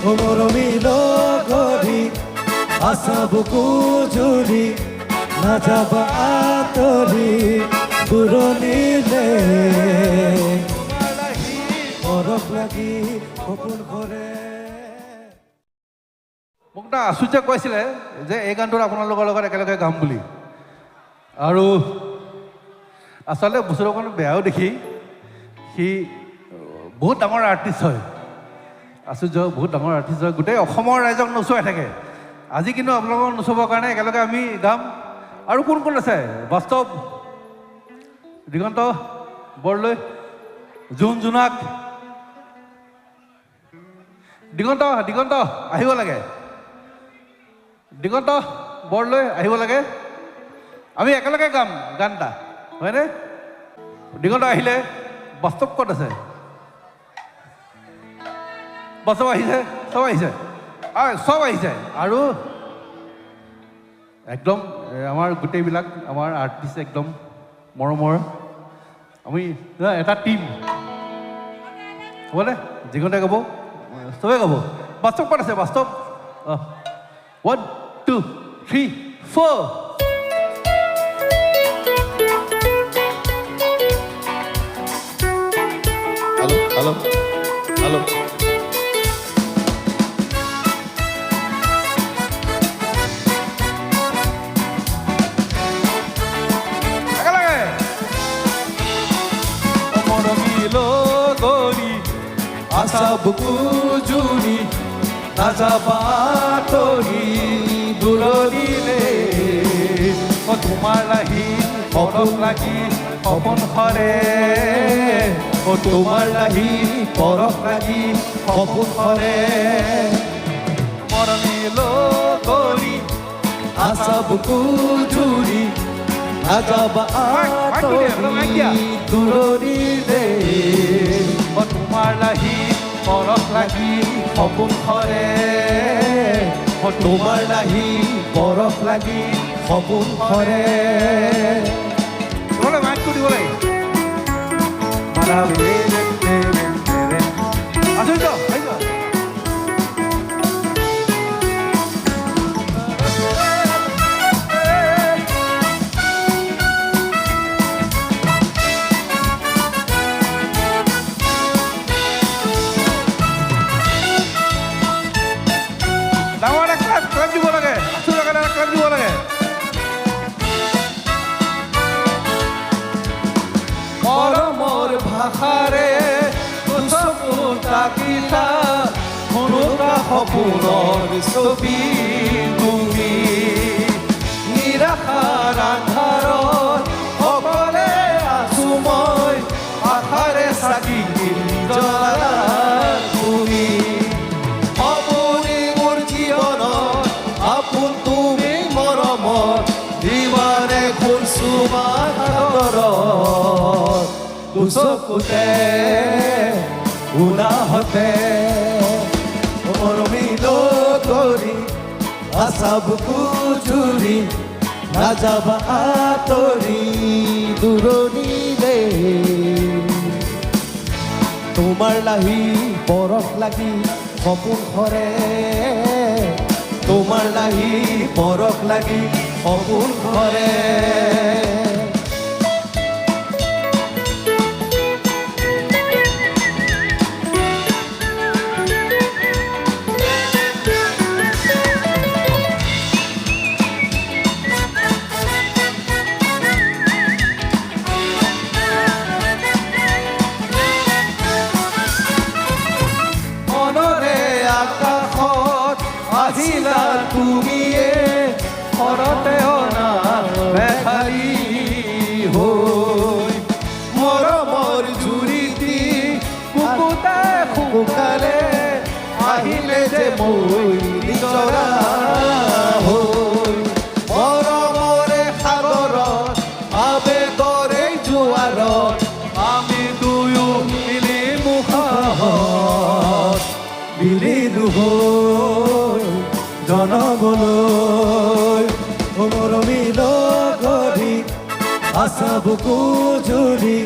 মৰমিল গৰি আছা বুকু জুৰি নাযাবা আঁতৰি দূৰণিলে বৰফ লাগি সপোন কৰে। মোক না আচুৰ্যে কৈছিলে যে এই গানটোত আপোনালোকৰ লগত একেলগে গাম বুলি, আৰু আচলতে বস্তুটো অকণ বেয়াও দেখি সি বহুত ডাঙৰ আৰ্টিষ্ট হয়, আচুৰ্য বহুত ডাঙৰ আৰ্টিষ্ট হয়, গোটেই অসমৰ ৰাইজক নচুৱাই থাকে। আজি কিন্তু আপোনালোকক নচুবৰ কাৰণে একেলগে আমি গাম। আৰু কোন কোন আছে? বাস্তৱ, দিগন্ত বৰলৈ, জোন জোনাক, দিগন্ত দিগন্ত আহিব লাগে, দিগন্ত বৰলৈ আহিব লাগে। আমি একেলগে গাম গান এটা, হয়নে? দিগন্ত আহিলে। বাস্তৱ ক'ত আছে? বাস্তৱ আহিছে, চব আহিছে, চব আহিছে। আৰু একদম আমাৰ গোটেইবিলাক আমাৰ আৰ্টিষ্ট একদম মৰমৰ, আমি এটা টিম, হ'বনে? দিগন্তে গাব, চবেই গাব। বাস্তৱ ক'ত আছে? বাস্তৱ 1 2 3 4। Halo, halo. একেলগে মৰমিল গৰি আছা বুকু জুৰি নাযাবা আঁতৰি দূৰণিলে তোমাৰ লাহি বৰফ লাগি সপোন সৰে, তোমাৰ লাহি বৰফ লাগি সপোন সৰে। মৰমিল গৰি আছা বুকু জুৰি নাযাবা আঁতৰি দূৰণিলে তোমাৰ লাহি বৰফ লাগি সপোন সৰে। তোমাৰ লাহি বৰফ লাগি সপোন সৰে। তোমালে মাইকটো দিব লাগে। আচুৰ্য আহিছ। ডাঙৰ এটা ক্লাপ দিব লাগে, আচুৰ্যৰ কাৰণে এটা ক্লাপ দিব লাগে। মৰমৰ ভাষাৰে চকুৰ তাকিলা সৰুকা সপোনৰ ছবি তুমি নিৰাশাৰ আন্ধাৰত অকলে আছো মই আশাৰে চাকি জ্বলা তুমি সপোনে মোৰ জীৱনত আপোন তুমি মৰমত দিৱানে ঘূৰছো মাতৰত চকুতে উনাহতে মৰমিল গৰি আছা বুকু জুৰি নাযাবা আঁতৰি দূৰণিলে তোমাৰ লাহি বৰফ লাগি সপোন সৰে। তোমাৰ লাহি বৰফ লাগি সপোন সৰে। আহিলা তুমিয়ে ঘৰতে অনা বেখাৰী হৈ মৰমৰ জুৰিটি কুকুতা কুকাৰে আহিলে যে মই নিজৰা হৈ মৰমৰে সাগৰত আবেগৰে জোৱাৰত আমি দুয়ো মিলি মুখাত বিলিলো হৈ জনমলৈ মৰমিল গৰি আছা বুকু জুৰি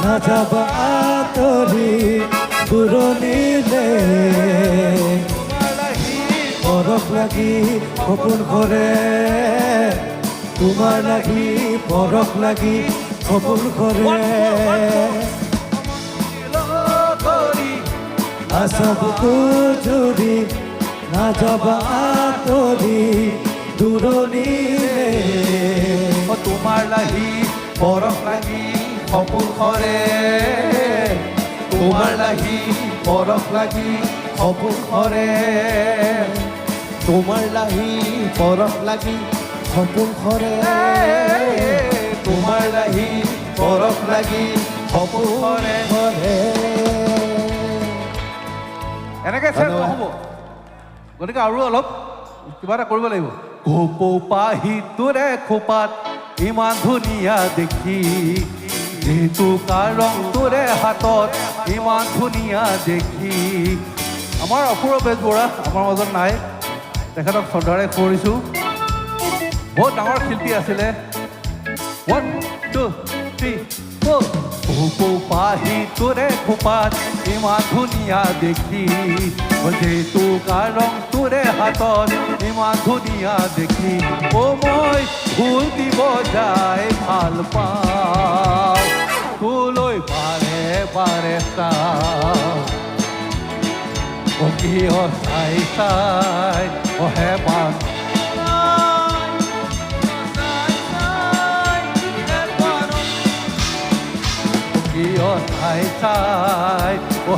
নাযাবা আঁতৰি দূৰণিলে পৰশ লাগি সপোন কৰে তোমাৰ লাগি পৰশ লাগি সপোন কৰে আশা বুকু জুৰি নাযাবা আঁতৰি দূৰণিলে তোমাৰ লাগি পৰশ লাগি সপোন কৰে তোমাৰ লাগি পৰশ লাগি সপোন কৰে তোমাৰ লাগি পৰশ লাগি সপোন কৰে তোমাৰ লাগি পৰশ লাগি সপোন কৰে এনেকৈ চেঞ্জ নহ'ব গতিকে আৰু অলপ কিবা এটা কৰিব লাগিব কোপাহি তোৰে খোপাত ইমান ধুনীয়া দেখি জেতুকাৰ ৰং তোৰে হাতত ইমান ধুনীয়া দেখি আমাৰ অপূৰ্ব বেজবৰুৱা আমাৰ মাজত নাই তেখেতক শ্ৰদ্ধাৰে কৰিছোঁ বহুত ডাঙৰ শিল্পী আছিলে 1 2 3 4 কোপাহি তোৰে খোপাত ইমান ধুনীয়া দেখি জেতুকাৰ ৰং তোৰে হাতত ইমান ধুনীয়া দেখি মই ফুল দিব যাই ভাল পাওঁ তোলৈ বাৰে বাৰে চাওঁ কিয় চাই চাই হে পান কিয় চাই চাই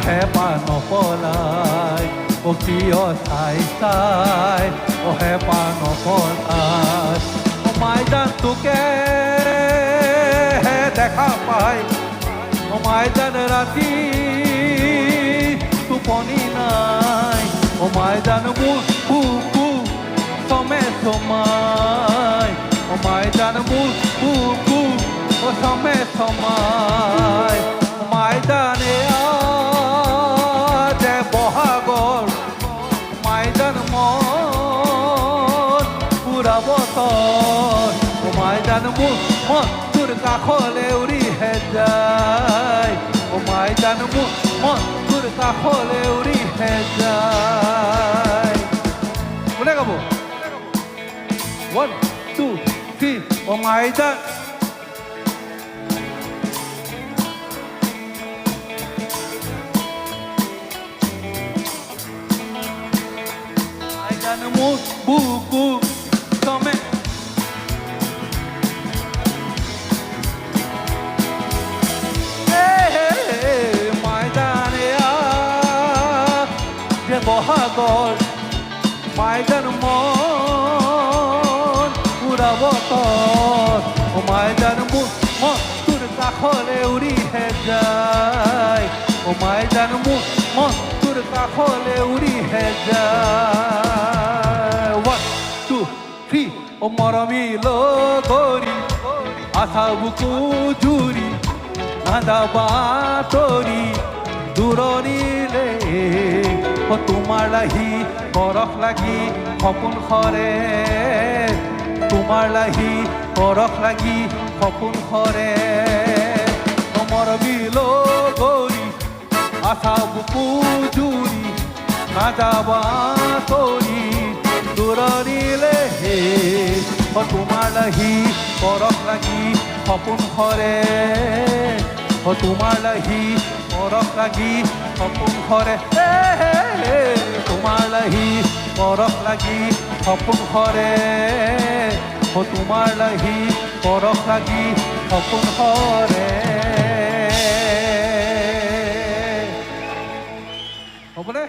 হে পান পলাই কিয় চাই চাই হে পান পলাই মাইদান তোকে দেখা পাই মাইদান ৰাতি টোপনি নাই মাইদান মোৰ বুকু চমে চমাই মাইদান মোৰ বুকু চমে চমাই মাইদানে যে বহাগৰ মাইদান মন পুৰা বতৰ মাইদান মোৰ মন তোৰ কাষলৈ উৰিহে যায় মাইদান মোৰ মন তোৰ কাষলৈ উৰিহে যায় কোনে গাব 1 2 3 মাইদান মাইদান মোৰ বুকু চমে বহাগৰ মাইদান মন পুৰা বতৰ মাইদান মোৰ মন তোৰ কাষলৈ উৰিহে যায় মাইদান মোৰ মন তোৰ কাষলৈ উৰিহে যায় 1 2 3 মৰমী লগৰী আশা বুকু জুৰি নাযাবা তৰি দূৰণিলে তোমাৰ লাগি পৰশ লাগি সপোন কৰে তোমাৰ লাগি পৰশ লাগি সপোন কৰে মৰমী লগৰী আশা বুকু জুৰি নাযাবা তৰি দূৰণিলে তোমাৰ লাগি পৰশ লাগি সপোন কৰে তোমাৰ লাগি পৰশ লাগি সপোন কৰে তোমাৰ লাগি পৰশ লাগি সপোন কৰে তোমাৰ লাগি পৰশ লাগি সপোন কৰে হ'বনে